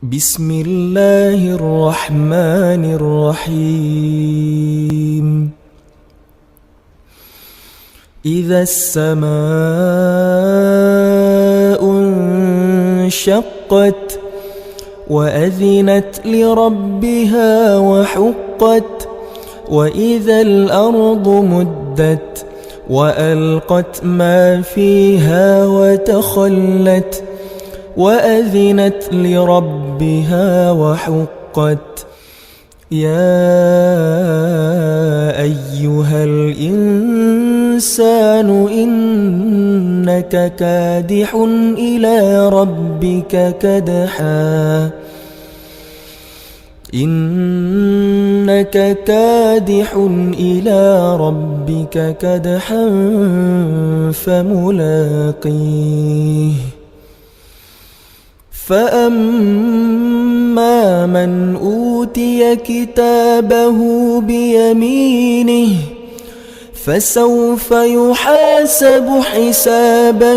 بسم الله الرحمن الرحيم. إذا السماء انشقت وأذنت لربها وحقت، وإذا الأرض مدت وألقت ما فيها وتخلت، وأذنت لربها وحقت. يا أيها الإنسان إنك كادح إلى ربك كدحا فملاقيه. فأما من أوتي كتابه بيمينه فسوف يحاسب حسابا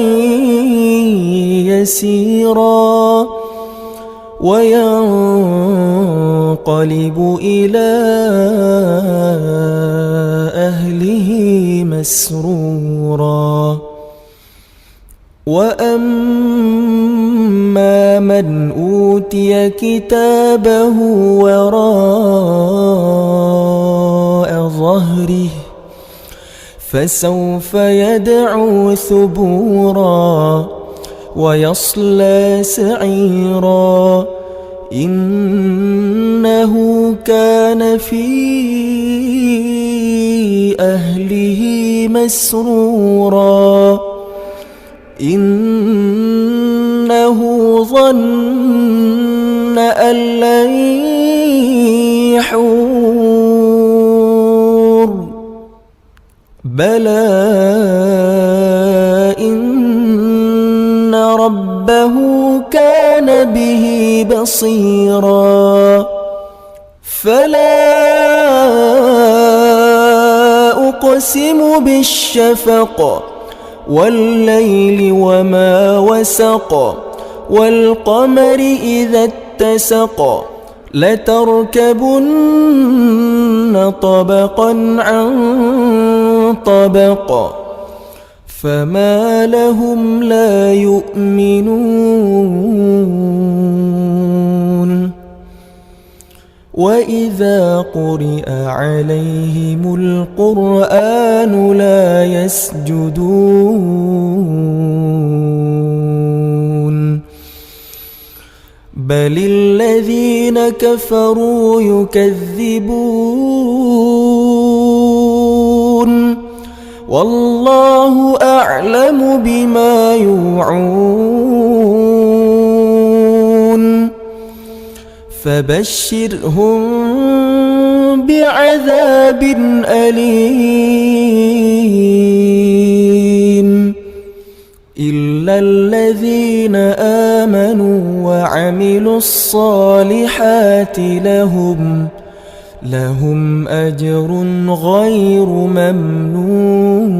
يسيرا، وينقلب إلى أهله مسرورا. وأما من أوتي كتابه وراء ظهره فسوف يدعو ثبورا ويصلى سعيرا، إنه كان في أهله مسرورا، إنه ظن أن لن يحور. بلى إن ربه كان به بصيرا. فلا أقسم بالشفق والليل وما وسق، والقمر إذا اتسق، لتركبن طبقا عن طبق، فما لهم لا يؤمنون. وإذا قرئ عليهم القرآن لا يسجدون، بل الذين كفروا يكذبون، والله أعلم بما يوعون. فبشرهم بعذاب أليم، إلا الذين آمنوا وعملوا الصالحات لهم أجر غير ممنون.